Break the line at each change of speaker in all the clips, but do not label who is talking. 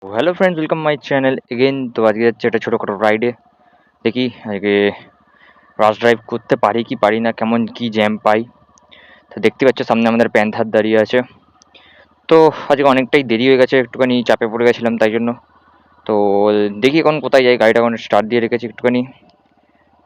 Hello friends, welcome my channel again. তো আজকে যাচ্ছে একটা ছোটোখাটো রাইডে। দেখি আজকে রাশ ড্রাইভ করতে পারি কি পারি না, কেমন কি জ্যাম পাই। তো দেখতে পাচ্ছ সামনে আমাদের প্যান্থার দাঁড়িয়ে আছে। তো আজকে অনেকটাই দেরি হয়ে গেছে, একটুখানি চাপে পড়ে গেছিলাম তাই জন্য। তো দেখি এখন কোথায় যাই, গাড়িটা এখন স্টার্ট দিয়ে রেখেছি একটুখানি।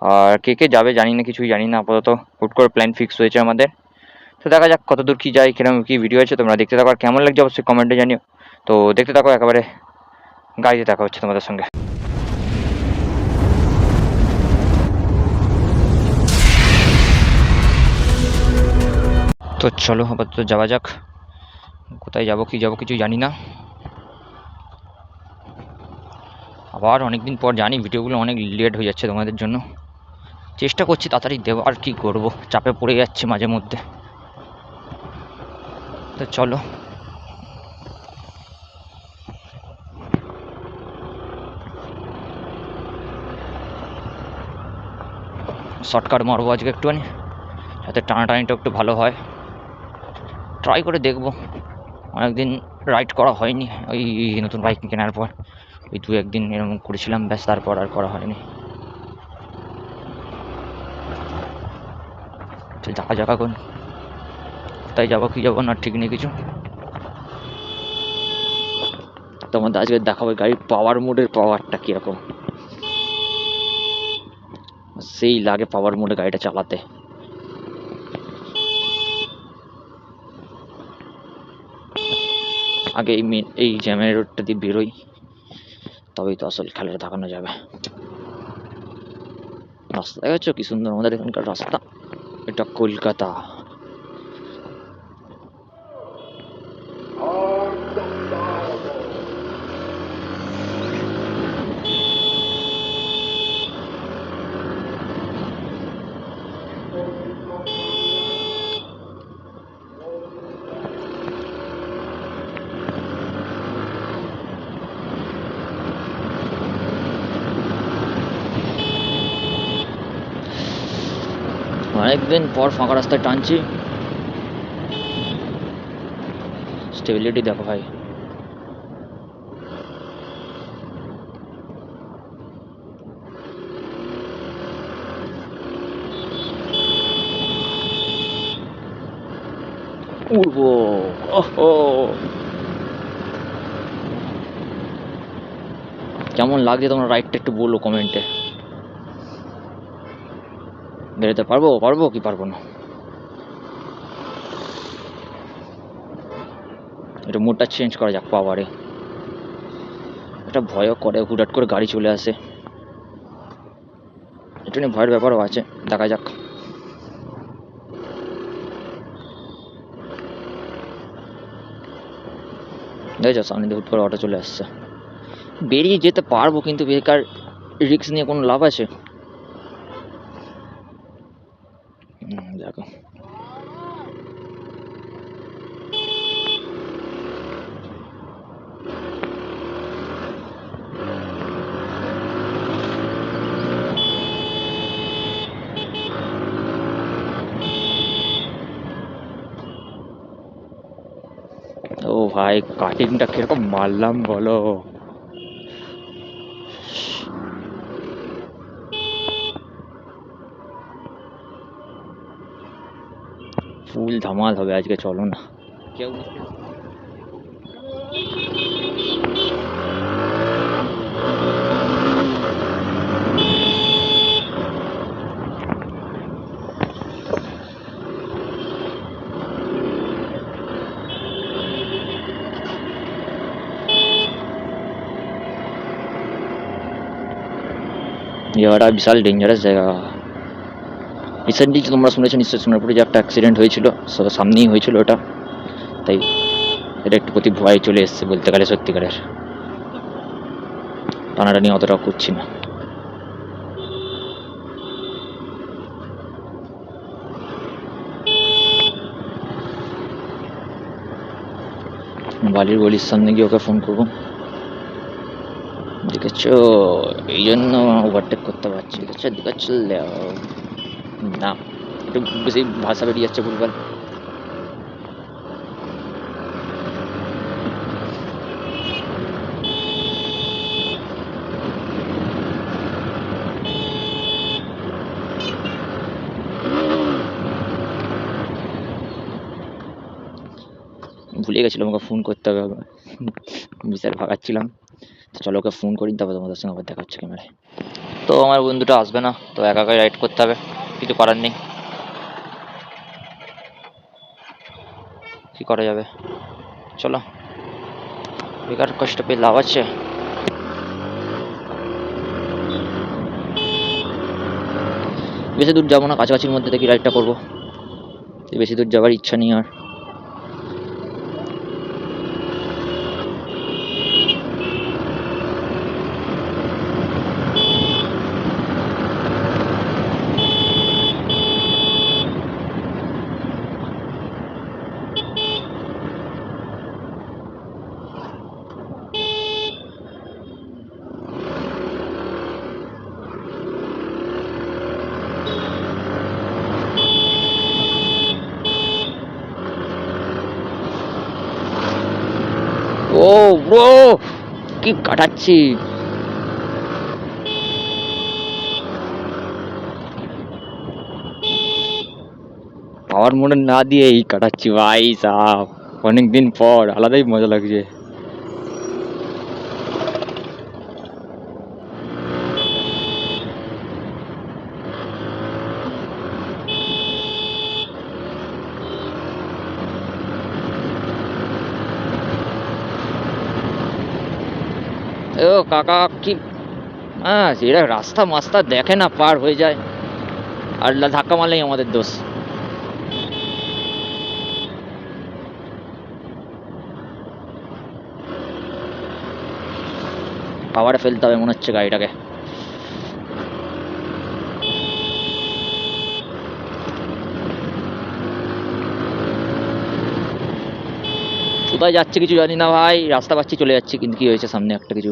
আর কে কে যাবে জানি না, কিছুই জানি না আপাতত। হুট করে প্ল্যান ফিক্স হয়েছে আমাদের। তো দেখা যাক কত দূর কী যায়, কিরকম কী ভিডিও আছে, তোমরা দেখতে থাকো। আর কেমন লাগছে অবশ্যই কমেন্টে জানিও। তো দেখতে থাকো, একেবারে গাড়িতে দেখা হচ্ছে তোমাদের সঙ্গে। তো চলো আপাতত যাওয়া যাক। কোথায় যাবো কি যাবো কিছু জানি না। আবার অনেক দিন পর জানি ভিডিওগুলো অনেক লেট হয়ে যাচ্ছে তোমাদের জন্য। চেষ্টা করছি তাড়াতাড়ি দেওয়ার, কি করব, চাপে পড়ে যাচ্ছে মাঝে মধ্যে। তো চলো। শর্টকাট মারবো আজকে একটুখানি, যাতে টানাটানিটা একটু ভালো হয়। ট্রাই করে দেখবো। অনেকদিন রাইড করা হয়নি ওই নতুন বাইক কেনার পর। ওই দু একদিন এরকম করেছিলাম, ব্যাস, তারপর আর করা হয়নি। তো দেখা যাক এখন কোথায় যাবো কি যাবো না, ঠিক নেই কিছু। তোমাদের আজকে দেখাবো গাড়ির পাওয়ার মোডের পাওয়ারটা কীরকম। সেই লাগে পাওয়ার মোডে গাড়িটা চালাতে। আগে এই জ্যামের রোডটা দিয়ে বেরোই, তবেই তো আসল খেলাটা দেখানো যাবে। রাস্তা দেখেছো কি সুন্দর আমাদের এখানকার রাস্তা। এটা কলকাতা। অনেকদিন পর ফাঁকা রাস্তায় টানছি। স্টেবিলিটি দেখো ভাই। উড়বো। ওহো, কেমন লাগছে তোমরা রাইডটা একটু বলো কমেন্টে। বেরোতে পারবো পারবো কি পারবো না। এটা মোডটা চেঞ্জ করা যাক পাওয়ারে। এটা ভয়ও করে, হুটহাট করে গাড়ি চলে আসে, এটা নিয়ে ভয়ের ব্যাপারও আছে। দেখা যাক। দেখেছো সামনে দিয়ে হুট করে অটো চলে আসছে। বেরিয়ে যেতে পারবো, কিন্তু বেকার রিস্ক নিয়ে কোনো লাভ আছে? দেখো, ও ভাই কাটিংটা কিরকম মারলাম বলো। ফুল ধামাল হবে আজকে, চলো না। কেউ জায়গাটা বিশাল ডেঞ্জারাস জায়গা। রিসেন্টলি তোমরা শুনেছো নিশ্চয়ই, সোনারপুরে যে একটা অ্যাক্সিডেন্ট হয়েছিল, সামনেই হয়েছিল ওটা। তাই এটা একটু প্রতি ভয় চলে এসছে বলতে গেলে, সত্যিকারের। টানাটানি অতটা করছি না। বালির গলির সামনে গিয়ে ওকে ফোন করবো। দেখেছো, এই জন্য ওভারটেক করতে পারছি। দেখেছো দেখেছো, না একটু বেশি ভাষা বেরিয়ে যাচ্ছে ভুলভাল। পালিয়ে গেছিলো, আমাকে ফোন করতে হবে আবার। বিশাল ভাগাচ্ছিলাম। তো চলো ওকে ফোন করি, তারপর তোমাদের সঙ্গে আবার দেখা হচ্ছে ক্যামেরায়। তো আমার বন্ধুটা আসবে না, তো একা একাই রাইড করতে হবে, কিছু করার নেই। কি করা যাবে, চলো, বেকার কষ্ট পেয়ে লাভ আছে। বেশি দূর যাবো না, কাছাকাছির মধ্যে দেখি রাইডটা করবো, বেশি দূর যাওয়ার ইচ্ছা নেই আর। ও ব্রো, কি কাটাচ্ছি, পাওয়ার মোডে না দিয়ে এই কাটাচ্ছি ভাই সাহ, অনেকদিন পর আলাদাই মজা লাগছে। ও কাকা কি, হ্যাঁ এরা রাস্তা মাস্তা দেখে না, পার হয়ে যায়, আর ধাক্কা মারলেই আমাদের দোষ। পাওয়ারে ফেলতে হবে মনে হচ্ছে গাড়িটাকে। কোথায় যাচ্ছে কিছু জানি না ভাই, রাস্তা পাচ্ছি চলে যাচ্ছি, কিন্তু কি হয়েছে সামনে একটা কিছু,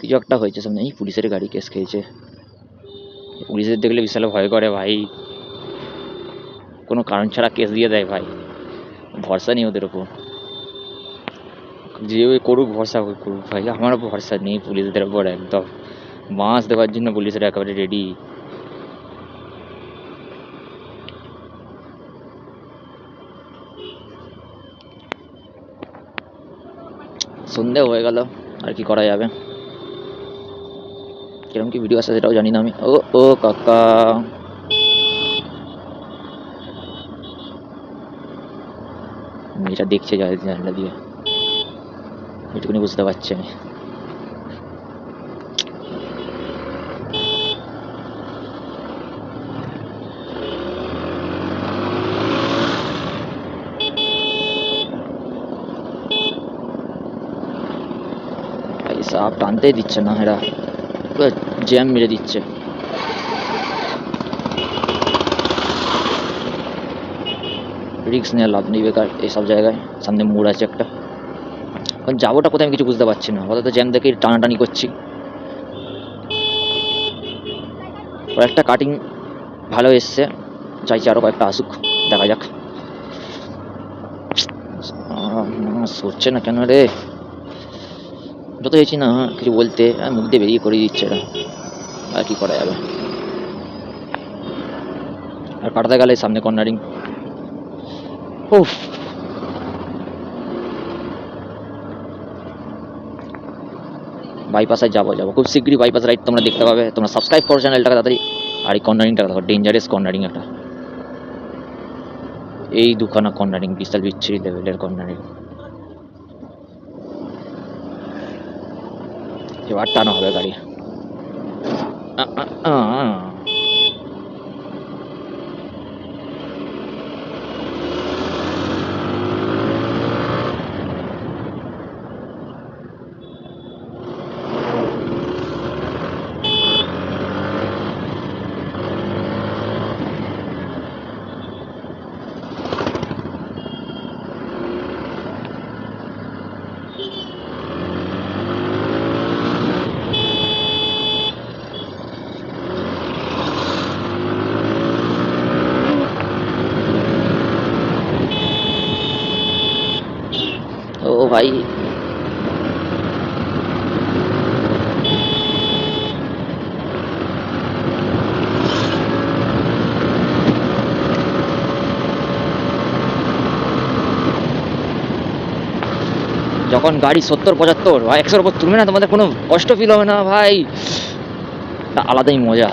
কিছু একটা হয়েছে সামনে। এই পুলিশের গাড়ি কেস খেয়েছে, পুলিশের দেখলে বিশাল ভয় করে ভাই, কোনো কারণ ছাড়া কেস দিয়ে দেয় ভাই, ভরসা নেই ওদের ওপর, যে ওই করুক ভরসা করুক ভাই, আমার ভরসা নেই পুলিশদের ওপর একদম, বাঁশ দেওয়ার জন্য পুলিশের একেবারে রেডি। সন্ধে হয়ে গেল, আর কি করা যাবে, কিরকম কি ভিডিও আসছে সেটাও জানি না আমি। ও ও কাকা, মেয়েটা দেখছে জানলা দিয়ে, এটুকুনি বুঝতে পারছি আমি। ভাই সাপ টানতেই দিচ্ছে না এরা, পুরো জ্যাম মেরে দিচ্ছে। রিক্স নিয়ে লাভ নেই বেকার এইসব জায়গায়, সামনে মোড় আছে একটা, এখন যাবোটা কোথায় আমি কিছু বুঝতে পারছি না, অত জ্যাম দেখে টানাটানি করছি। কয়েকটা কাটিং ভালো এসছে, চাইছি আরো কয়েকটা আসুক, দেখা যাক। সরছে না কেন রে, যত চাইছি না কিছু বলতে, মুখ দিয়ে বেরিয়ে করে দিচ্ছে এরা, আর কি করা যাবে। আর কাটাতে গেলে সামনে কর্নারিং, উফ, বাইপাসে যাবো খুব শীঘ্রই, বাইপাস রাইড তোমরা দেখতে পাবে, তোমরা সাবস্ক্রাইব করো চ্যানেলটাকে তাড়াতাড়ি। আর এই কর্নারিংটা দেখো, ডেঞ্জারাস কর্নারিং একটা, এই দুখানা কর্নারিং বিশাল বিচ্ছিরি লেভেলের কর্নারিং, এবার টানো হবে গাড়ি। তখন গাড়ি 70-75 বা 100-র উপর তুলবে না, তোমাদের কোনো কষ্ট ফিল হবে না ভাই, আলাদাই মজা।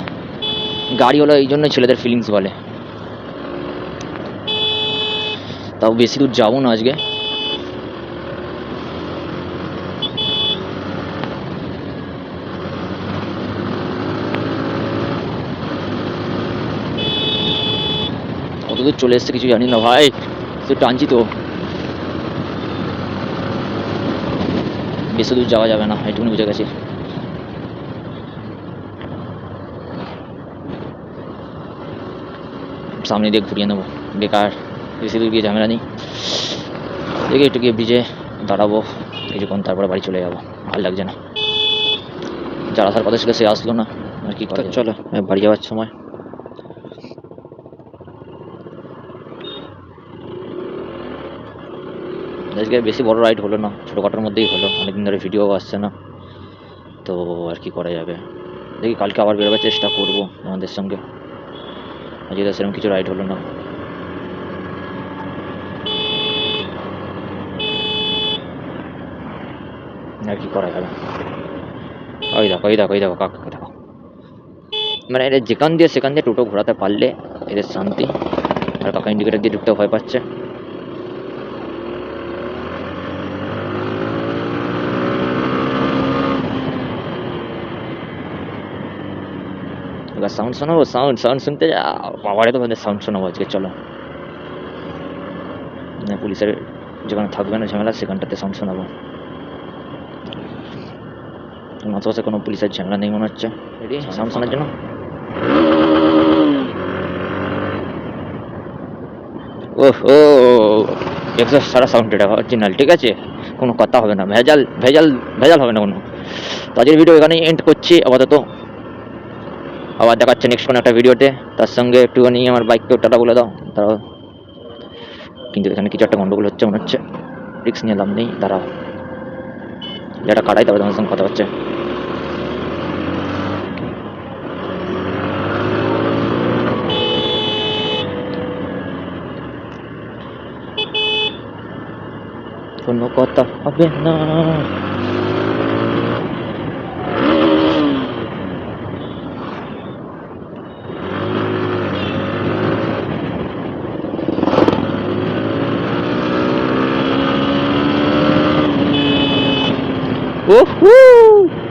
গাড়ি হলো এই জন্যই ছেলেদের ফিলিংস বলে। তাও বেশি দূর যাবো না আজকে। কতদূর চলে এসছে কিছু জানি না ভাই, তো টানছি তো, বেশি দূর যাওয়া যাবে না, এটুকুনি বুঝে গেছি। সামনে দিয়ে ঘুরিয়ে নেবো, বেকার বেশি দূর গিয়ে ঝামেলা নেই। দেখি একটু গিয়ে ব্রিজে দাঁড়াবো কিছুক্ষণ, তারপরে বাড়ি চলে যাবো, ভালো লাগছে না। যার আসার কথা ছিল সে আসলো না, আর কি কথা। চলো বাড়ি যাওয়ার সময়। আজকে বেশি বড় রাইড হলো না, ছোটোখাটোর মধ্যেই হলো, অনেকদিন ধরে ভিডিও আসছে না, তো আর কি করা যাবে। দেখি কালকে আবার বেরোবার চেষ্টা করবো আমাদের সঙ্গে, আজকে তো সেরকম কিছু রাইড হলো না। আর কি করা যাবে। ওই দেখো ওই দেখো ওই দেখো কাকা দেখো, মানে এদের যেখান দিয়ে সেখান দিয়ে টোটো ঘোরাতে পারলে এদের শান্তি। আর কাকা ইন্ডিকেটার দিয়ে ঢুকতে ভয় পাচ্ছে। এবার সাউন্ড শোনাবো, সাউন্ড সাউন্ড শুনতে যা বাবারে, তোমাদের সাউন্ড শোনাবো আজকে। চলো পুলিশের যেখানে থাকবে না ঝামেলা, সেখানটাতে সাউন্ড শোনাবো। আশেপাশে কোনো পুলিশের ঝামেলা নেই মনে হচ্ছে। রেডি সাউন্ড শোনার জন্য? ওহো, এক্সস্ট সারা সাউন্ড এটা অরিজিনাল, ঠিক আছে, কোনো কথা হবে না, ভেজাল ভেজাল ভেজাল হবে না কোনো। তো আজকের ভিডিও এখানেই এন্ড করছি আপাতত, আবার দেখাচ্ছে নেক্সট কোনো একটা ভিডিওতে। তার সঙ্গে একটুখানি আমার বাইককেও টাটা বলে দাও, দাঁড়াও। কিন্তু এখানে কিছু একটা গন্ডগোল হচ্ছে মনে হচ্ছে, রিস্ক নিয়ে লাভ নেই, দাঁড়াও যেটা কাটাই, তবে তোমার সঙ্গে কথা হচ্ছে। কোনো কথা হবে না। Woohoo!